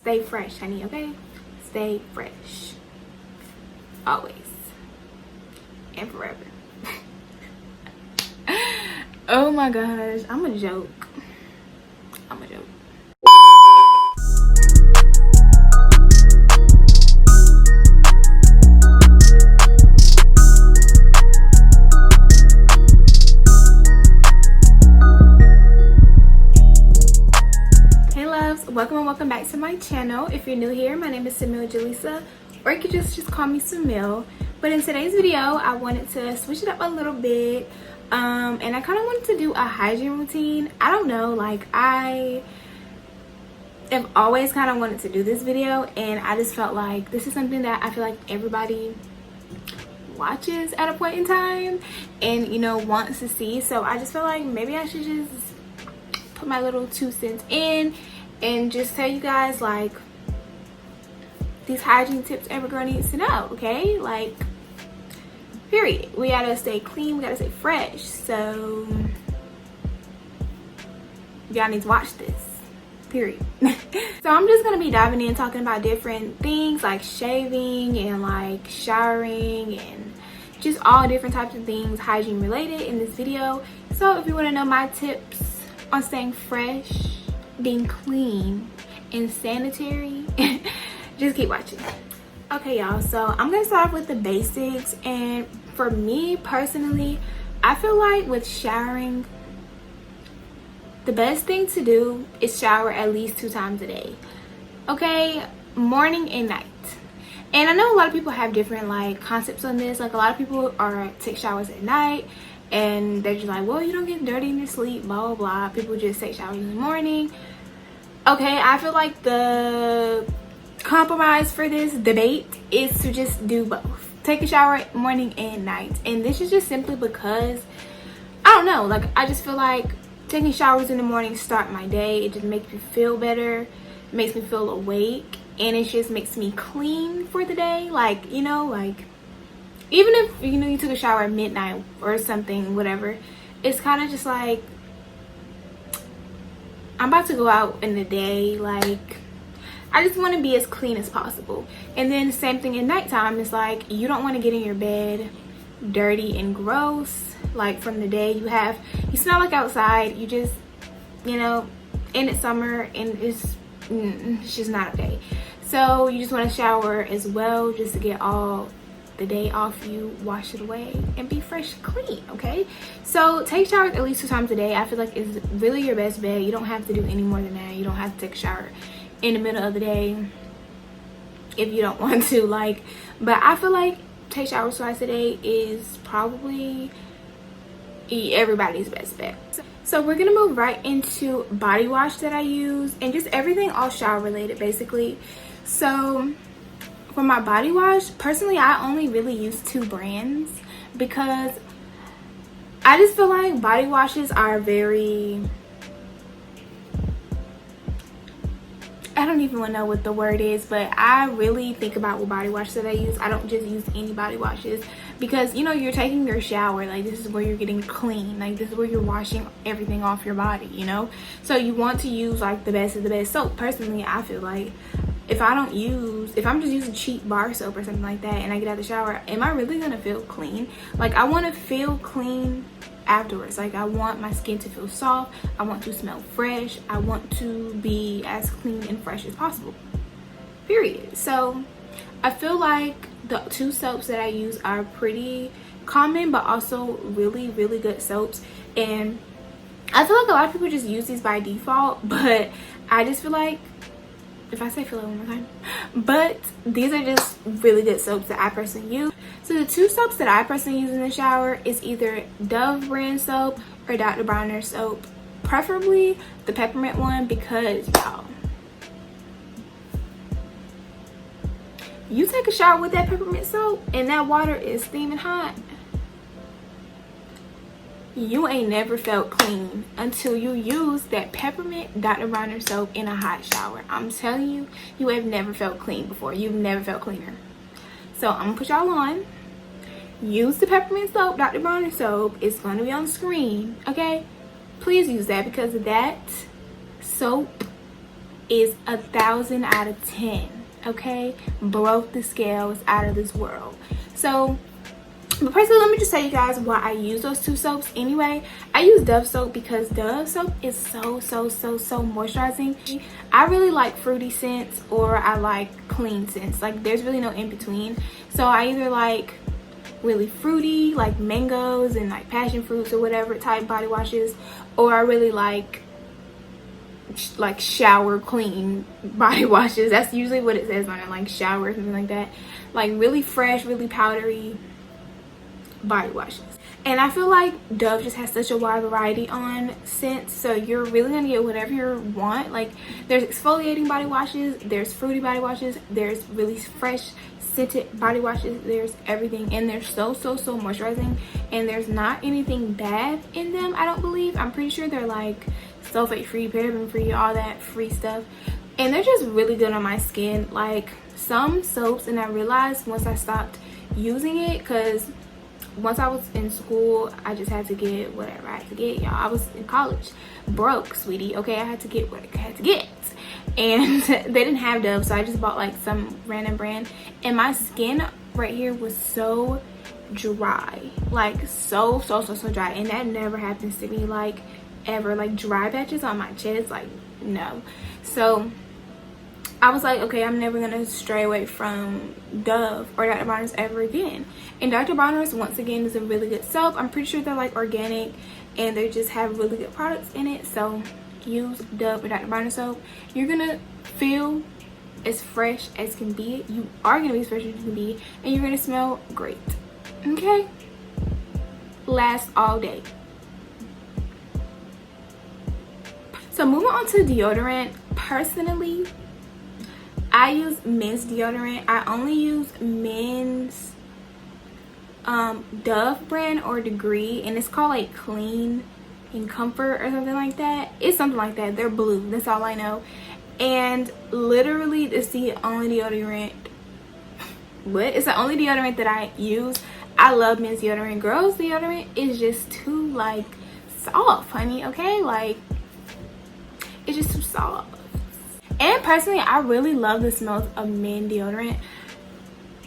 Stay fresh, honey, okay? Stay fresh. Always. And forever. Oh my gosh, I'm a joke. I'm a joke. Welcome and welcome back to my channel. If you're new here, my name is Samiljulissa, or you could just call me Samil. But in today's video, I wanted to switch it up a little bit, and I kind of wanted to do a hygiene routine. I don't know, like I have always kind of wanted to do this video, and I just felt like this is something that I feel like everybody watches at a point in time and, you know, wants to see. So I just felt like maybe I should just put my little 2 cents in and just tell you guys, like, these hygiene tips every girl needs to know, okay? Like, period. We gotta stay clean, we gotta stay fresh. So y'all need to watch this, period. So I'm just gonna be diving in, talking about different things like shaving and like showering and just all different types of things hygiene related in this video. So if you want to know my tips on staying fresh, being clean and sanitary, just keep watching. Okay y'all, so I'm gonna start off with the basics. And for me personally, I feel like with showering, the best thing to do is shower at least 2 times a day, okay? Morning and night. And I know a lot of people have different like concepts on this. Like a lot of people take showers at night and they're just like, well, you don't get dirty in your sleep, blah blah blah. People just take showers in the morning. Okay, I feel like the compromise for this debate is to just do both. Take a shower morning and night. And this is just simply because, I don't know, like I just feel like taking showers in the morning start my day. It just makes me feel better, it makes me feel awake, and it just makes me clean for the day. Like, you know, like even if, you know, you took a shower at midnight or something, whatever, it's kind of just like, I'm about to go out in the day, like I just want to be as clean as possible. And then the same thing at nighttime. It's like you don't want to get in your bed dirty and gross, like from the day you smell like outside, you just, you know, and it's summer and it's just not okay. So you just want to shower as well, just to get all the day off you, wash it away and be fresh, clean. Okay, so take showers at least 2 times a day. I feel like it's really your best bet. You don't have to do any more than that. You don't have to take a shower in the middle of the day if you don't want to, like, but I feel like take showers twice a day is probably everybody's best bet. So we're gonna move right into body wash that I use and just everything all shower related basically. So for my body wash, personally, I only really use 2 brands because I just feel like body washes are very, I don't even want to know what the word is, but I really think about what body wash that I use. I don't just use any body washes because, you know, you're taking your shower, like this is where you're getting clean, like this is where you're washing everything off your body, you know? So you want to use like the best of the best. So personally, I feel like if I'm just using cheap bar soap or something like that and I get out of the shower, am I really gonna feel clean? Like I want to feel clean afterwards. Like I want my skin to feel soft, I want to smell fresh, I want to be as clean and fresh as possible, period. So I feel like the 2 soaps that I use are pretty common but also really good soaps, and I feel like a lot of people just use these by default, but I just feel like, if I say feel it one more time, but these are just really good soaps that I personally use. So the 2 soaps that I personally use in the shower is either Dove brand soap or Dr. Bronner soap, preferably the peppermint one, because y'all, you take a shower with that peppermint soap and that water is steaming hot, you ain't never felt clean until you use that peppermint Dr. Bronner soap in a hot shower. I'm telling you, you have never felt clean before. You've never felt cleaner. So I'm gonna put y'all on. Use the peppermint soap, Dr. Bronner soap. It's gonna be on the screen, okay? Please use that because that soap is 1,000 out of 10. Okay, broke the scales out of this world. So, but personally, let me just tell you guys why I use those two soaps anyway. I use Dove soap because Dove soap is so moisturizing. I really like fruity scents or I like clean scents. Like, there's really no in between. So I either like really fruity, like mangoes and like passion fruits or whatever type body washes, or I really like shower clean body washes. That's usually what it says on it, like shower or something like that. Like really fresh, really powdery body washes. And I feel like Dove just has such a wide variety on scents, so you're really gonna get whatever you want. Like, there's exfoliating body washes, there's fruity body washes, there's really fresh scented body washes, there's everything, and they're so moisturizing, and there's not anything bad in them, I don't believe. I'm pretty sure they're like sulfate free, paraben free, all that free stuff, and they're just really good on my skin. Like some soaps, and I realized once I stopped using it, because once I was in school, I just had to get whatever I had to get, y'all. I was in college, broke, sweetie, okay? I had to get what I had to get, and they didn't have Dove, so I just bought like some random brand, and my skin right here was so dry, like so dry, and that never happens to me, like ever. Like dry patches on my chest, like no. So I was like, okay, I'm never gonna stray away from Dove or Dr. Bronner's ever again. And Dr. Bronner's, once again, is a really good soap. I'm pretty sure they're like organic and they just have really good products in it. So use Dove or Dr. Bronner soap. You're gonna feel as fresh as can be. You are gonna be as fresh as you can be, and you're gonna smell great. Okay? Last all day. So moving on to deodorant. Personally, I use men's deodorant. I only use men's Dove brand or Degree, and it's called like Clean and Comfort or something like that. It's something like that. They're blue. That's all I know. And literally, it's the only deodorant. What? It's the only deodorant that I use. I love men's deodorant. Girls' deodorant is just too like soft, honey. Okay, like it's just too soft. And personally, I really love the smells of men deodorant.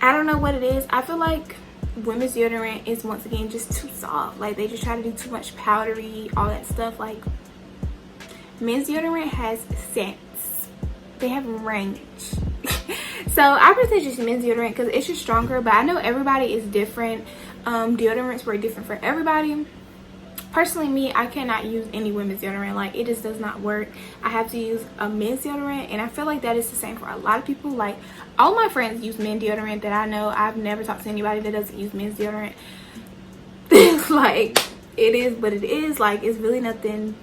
I don't know what it is. I feel like women's deodorant is, once again, just too soft. Like, they just try to do too much powdery, all that stuff. Like, men's deodorant has scents. They have range. So I prefer just men's deodorant because it's just stronger. But I know everybody is different. Deodorants were different for everybody. Personally, me, I cannot use any women's deodorant. Like, it just does not work. I have to use a men's deodorant, and I feel like that is the same for a lot of people. Like, all my friends use men's deodorant that I know. I've never talked to anybody that doesn't use men's deodorant. Like, it is what it is. Like, it's really nothing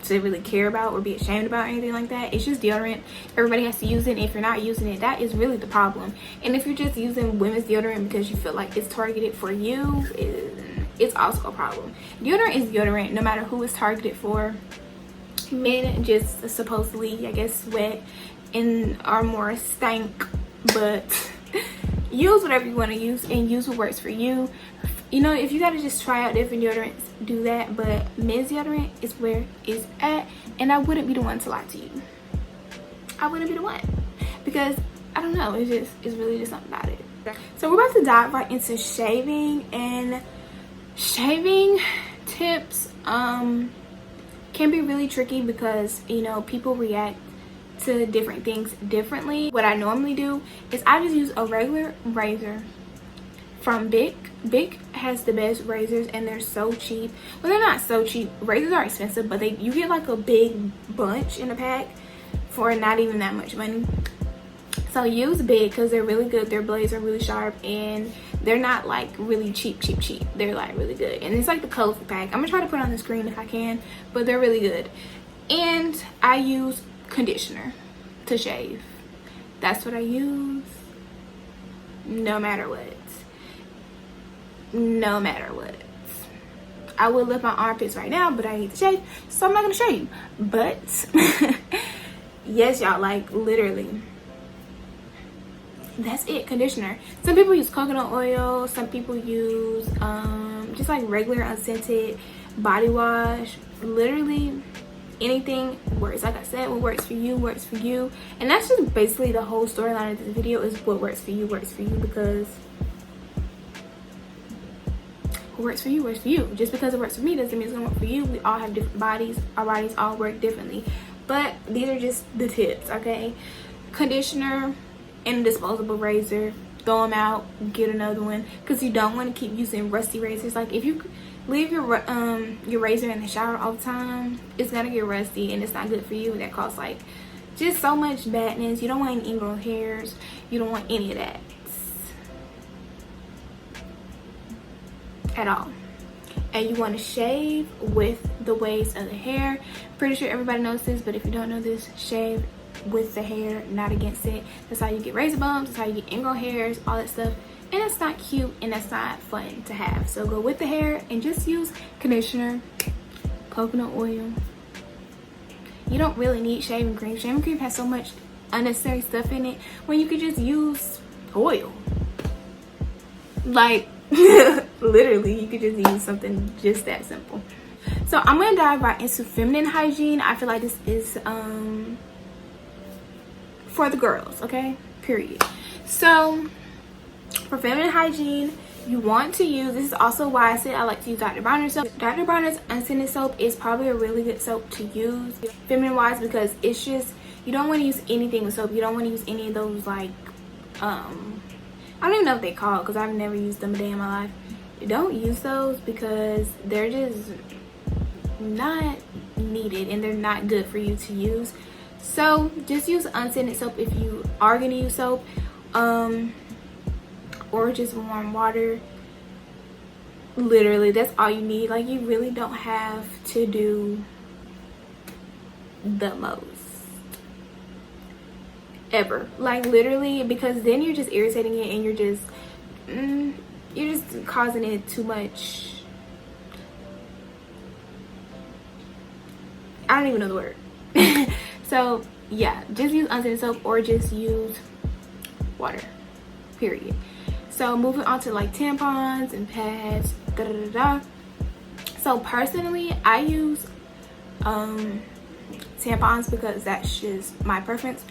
to really care about or be ashamed about or anything like that. It's just deodorant. Everybody has to use it, and if you're not using it, that is really the problem. And if you're just using women's deodorant because you feel like it's targeted for you, it's also a problem. Deodorant is deodorant no matter who it's targeted for. Men just supposedly, I guess, sweat and are more stank, but use whatever you want to use and use what works for you. You know, if you gotta just try out different deodorants, do that, but men's deodorant is where it's at, and I wouldn't be the one to lie to you. I wouldn't be the one, because I don't know, it's really just something about it. So we're about to dive right into shaving, and shaving tips can be really tricky because, you know, people react to different things differently. What I normally do is I just use a regular razor from Bic. Bic has the best razors, and they're so cheap. Well, they're not so cheap. Razors are expensive, but you get like a big bunch in a pack for not even that much money. So use Bic because they're really good. Their blades are really sharp, and they're not like really cheap. They're like really good, and it's like the colorful pack. I'm gonna try to put it on the screen if I can, but they're really good. And I use conditioner to shave. That's what I use, no matter what. No matter what. I would lift my armpits right now, but I need to shave, so I'm not gonna show you. But yes, y'all, like literally, that's it. Conditioner. Some people use coconut oil, some people use just like regular unscented body wash. Literally anything works. Like I said, what works for you works for you, and that's just basically the whole storyline of this video, is what works for you works for you, because what works for you works for you. Just because it works for me doesn't mean it's gonna work for you. We all have different bodies. Our bodies all work differently, but these are just the tips, okay? Conditioner and a disposable razor, throw them out, get another one, because you don't want to keep using rusty razors. Like if you leave your razor in the shower all the time, it's gonna get rusty and it's not good for you. That causes like just so much badness. You don't want any ingrown hairs, you don't want any of that at all. And you want to shave with the waves of the hair. Pretty sure everybody knows this, but if you don't know this, shave with the hair, not against it. That's how you get razor bumps, that's how you get ingrown hairs, all that stuff, and it's not cute and that's not fun to have. So go with the hair and just use conditioner, coconut oil. You don't really need shaving cream. Shaving cream has so much unnecessary stuff in it when you could just use oil. Like literally, you could just use something just that simple. So I'm gonna dive right into feminine hygiene. I feel like this is for the girls, okay, period. So for feminine hygiene, you want to use, this is also why I said I like to use Dr. Bronner's soap. Dr. Bronner's unscented soap is probably a really good soap to use feminine wise, because it's just, you don't want to use anything with soap. You don't want to use any of those like I don't even know what they call, because I've never used them a day in my life. You don't use those because they're just not needed and they're not good for you to use. So just use unscented soap if you are gonna use soap, or just warm water. Literally, that's all you need. Like, you really don't have to do the most ever, like literally, because then you're just irritating it and you're just causing it too much. I don't even know the word. So yeah, just use unscented soap or just use water, period. So moving on to like tampons and pads, So personally, I use tampons because that's just my preference.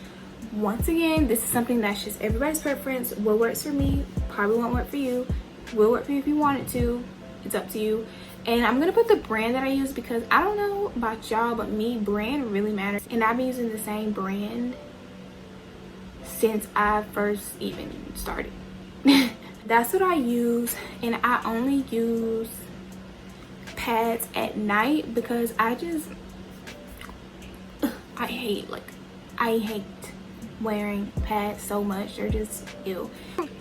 Once again, this is something that's just everybody's preference. What works for me probably won't work for you. Will work for you if you want it to. It's up to you. And I'm gonna put the brand that I use, because I don't know about y'all, but me, brand really matters. And I've been using the same brand since I first even started. That's what I use, and I only use pads at night because I hate wearing pads so much. They're just ew.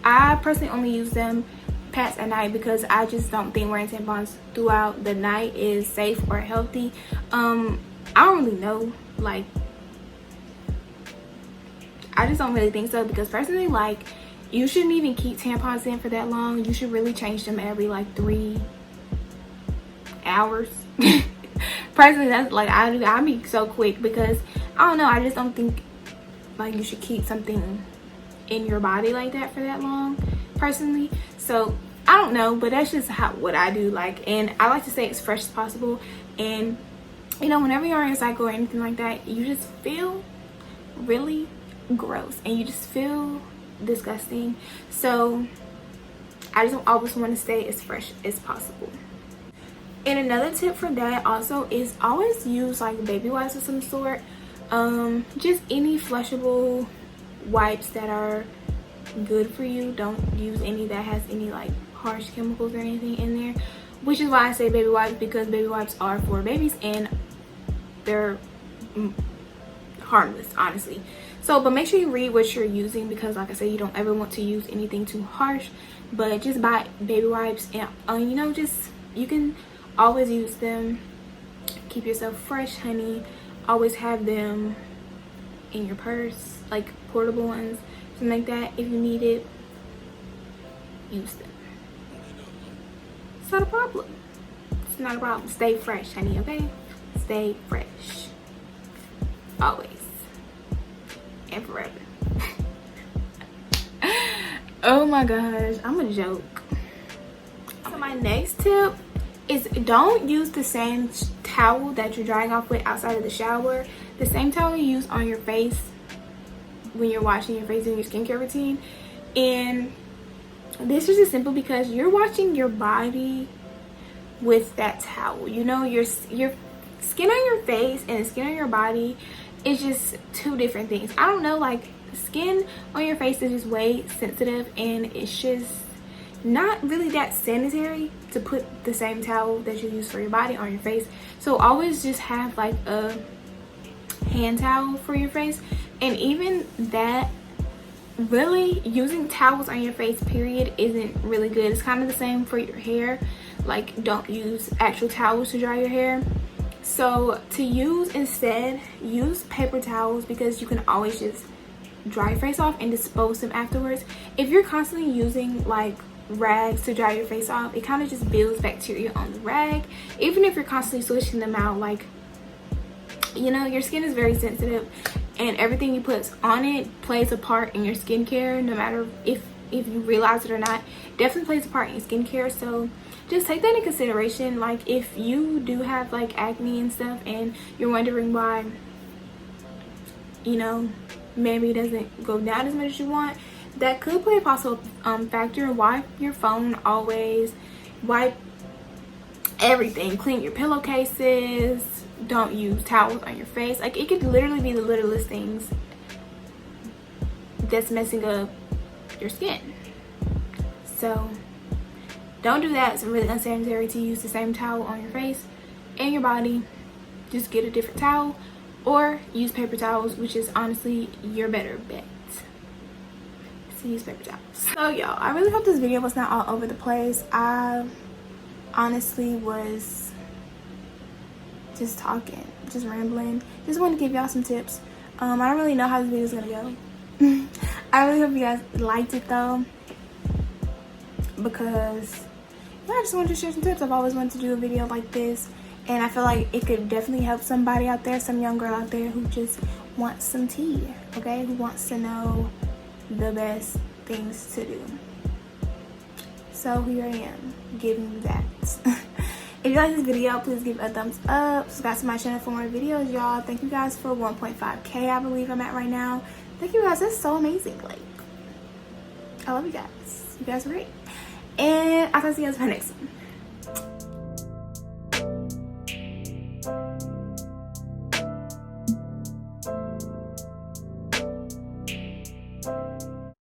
I personally only use them pads at night because I just don't think wearing tampons throughout the night is safe or healthy. I don't really know, like, I just don't really think so, because personally, like, you shouldn't even keep tampons in for that long. You should really change them every like 3 hours. Personally, that's like I be so quick, because I don't know, I just don't think like you should keep something in your body like that for that long, personally. So I don't know, but that's just what I do. Like, and I like to stay as fresh as possible. And you know, whenever you're in a cycle or anything like that, you just feel really gross and you just feel disgusting. So I just always want to stay as fresh as possible. And another tip for that also is always use like baby wipes of some sort. Just any flushable wipes that are good for you. Don't use any that has any like harsh chemicals or anything in there, which is why I say baby wipes, because baby wipes are for babies and they're harmless, honestly. So, but make sure you read what you're using, because like I said, you don't ever want to use anything too harsh. But just buy baby wipes, and you know, just, you can always use them. Keep yourself fresh, honey. Always have them in your purse, like portable ones, something like that. If you need it, use them. It's not a problem. It's not a problem. Stay fresh, honey, okay? Stay fresh. Always. And forever. Oh my gosh, I'm a joke. So my next tip is don't use the same towel that you're drying off with outside of the shower, the same towel you use on your face when you're washing your face in your skincare routine. And this is just simple because you're washing your body with that towel. You know, your skin on your face and the skin on your body is just two different things. I don't know, like skin on your face is just way sensitive, and it's just not really that sanitary to put the same towel that you use for your body on your face. So always just have like a hand towel for your face. And even that, really using towels on your face period isn't really good. It's kind of the same for your hair. Like, don't use actual towels to dry your hair. So to use instead, use paper towels, because you can always just dry your face off and dispose them afterwards. If you're constantly using like rags to dry your face off, it kind of just builds bacteria on the rag. Even if you're constantly switching them out, like, you know, your skin is very sensitive, and everything you put on it plays a part in your skincare, no matter if you realize it or not. Definitely plays a part in your skincare. So just take that into consideration. Like, if you do have like acne and stuff and you're wondering why, you know, maybe it doesn't go down as much as you want, that could play a possible factor. Wipe your phone always, wipe everything, clean your pillowcases, don't use towels on your face. Like, it could literally be the littlest things that's messing up your skin. So don't do that. It's really unsanitary to use the same towel on your face and your body. Just get a different towel, or use paper towels, which is honestly your better bet. So use paper towels. So y'all, I really hope this video was not all over the place. I honestly was just talking, just rambling. Just wanted to give y'all some tips. I don't really know how this video is gonna go. I really hope you guys liked it though, because yeah, I just wanted to share some tips. I've always wanted to do a video like this, and I feel like it could definitely help somebody out there, some young girl out there who just wants some tea, okay, who wants to know the best things to do. So here I am giving you that. If you like this video, please give it a thumbs up, subscribe to my channel for more videos, y'all. Thank you guys for 1.5K, I believe I'm at right now. Thank you guys, that's so amazing. Like, I love you guys. You guys are great. And I'll see you guys in my next one.